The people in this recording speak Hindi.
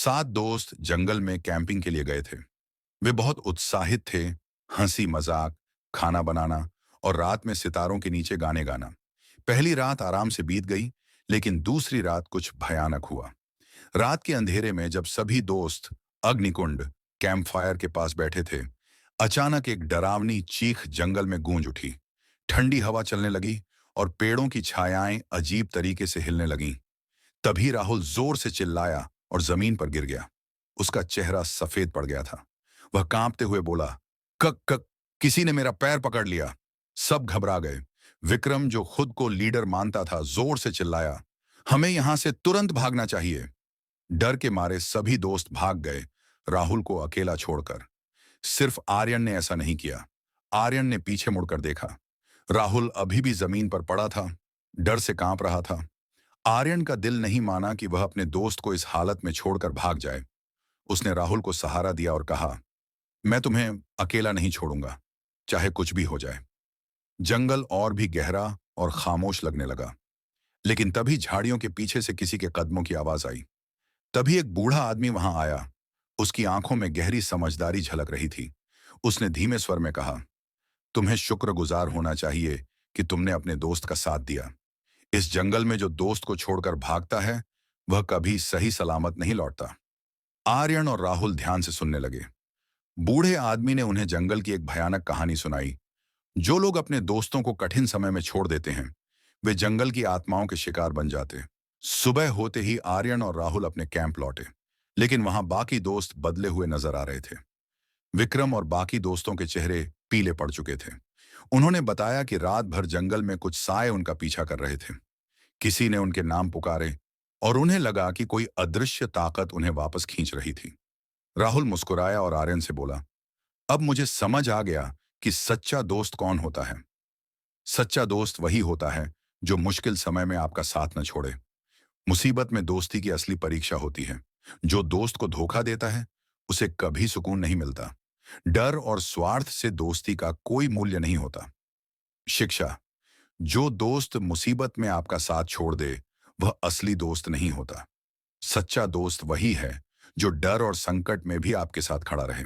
सात दोस्त जंगल में कैंपिंग के लिए गए थे। वे बहुत उत्साहित थे। हंसी मजाक, खाना बनाना और रात में सितारों के नीचे गाने गाना। पहली रात आराम से बीत गई, लेकिन दूसरी रात कुछ भयानक हुआ। रात के अंधेरे में जब सभी दोस्त अग्निकुंड कैंप फायर के पास बैठे थे, अचानक एक डरावनी चीख जंगल में गूंज उठी। ठंडी हवा चलने लगी और पेड़ों की छायाएं अजीब तरीके से हिलने लगीं। तभी राहुल जोर से चिल्लाया और जमीन पर गिर गया। उसका चेहरा सफेद पड़ गया था। वह कांपते हुए बोला, कक कक, किसी ने मेरा पैर पकड़ लिया। सब घबरा गए। विक्रम, जो खुद को लीडर मानता था, जोर से चिल्लाया, हमें यहां से तुरंत भागना चाहिए। डर के मारे सभी दोस्त भाग गए, राहुल को अकेला छोड़कर। सिर्फ आर्यन ने ऐसा नहीं किया। आर्यन ने पीछे मुड़कर देखा। राहुल अभी भी जमीन पर पड़ा था, डर से कांप रहा था। आर्यन का दिल नहीं माना कि वह अपने दोस्त को इस हालत में छोड़कर भाग जाए। उसने राहुल को सहारा दिया और कहा, मैं तुम्हें अकेला नहीं छोड़ूंगा, चाहे कुछ भी हो जाए। जंगल और भी गहरा और खामोश लगने लगा। लेकिन तभी झाड़ियों के पीछे से किसी के कदमों की आवाज आई। तभी एक बूढ़ा आदमी वहां आया। उसकी आंखों में गहरी समझदारी झलक रही थी। उसने धीमे स्वर में कहा, तुम्हें शुक्रगुजार होना चाहिए कि तुमने अपने दोस्त का साथ दिया। इस जंगल में जो दोस्त को छोड़कर भागता है, वह कभी सही सलामत नहीं लौटता। आर्यन और राहुल ध्यान से सुनने लगे। बूढ़े आदमी ने उन्हें जंगल की एक भयानक कहानी सुनाई। जो लोग अपने दोस्तों को कठिन समय में छोड़ देते हैं, वे जंगल की आत्माओं के शिकार बन जाते। सुबह होते ही आर्यन और राहुल अपने कैंप लौटे, लेकिन वहां बाकी दोस्त बदले हुए नजर आ रहे थे। विक्रम और बाकी दोस्तों के चेहरे पीले पड़ चुके थे। उन्होंने बताया कि रात भर जंगल में कुछ साए उनका पीछा कर रहे थे। किसी ने उनके नाम पुकारे और उन्हें लगा कि कोई अदृश्य ताकत उन्हें वापस खींच रही थी। राहुल मुस्कुराया और आर्यन से बोला, अब मुझे समझ आ गया कि सच्चा दोस्त कौन होता है। सच्चा दोस्त वही होता है जो मुश्किल समय में आपका साथ न छोड़े। मुसीबत में दोस्ती की असली परीक्षा होती है। जो दोस्त को धोखा देता है, उसे कभी सुकून नहीं मिलता। डर और स्वार्थ से दोस्ती का कोई मूल्य नहीं होता। शिक्षा, जो दोस्त मुसीबत में आपका साथ छोड़ दे, वह असली दोस्त नहीं होता। सच्चा दोस्त वही है जो डर और संकट में भी आपके साथ खड़ा रहे।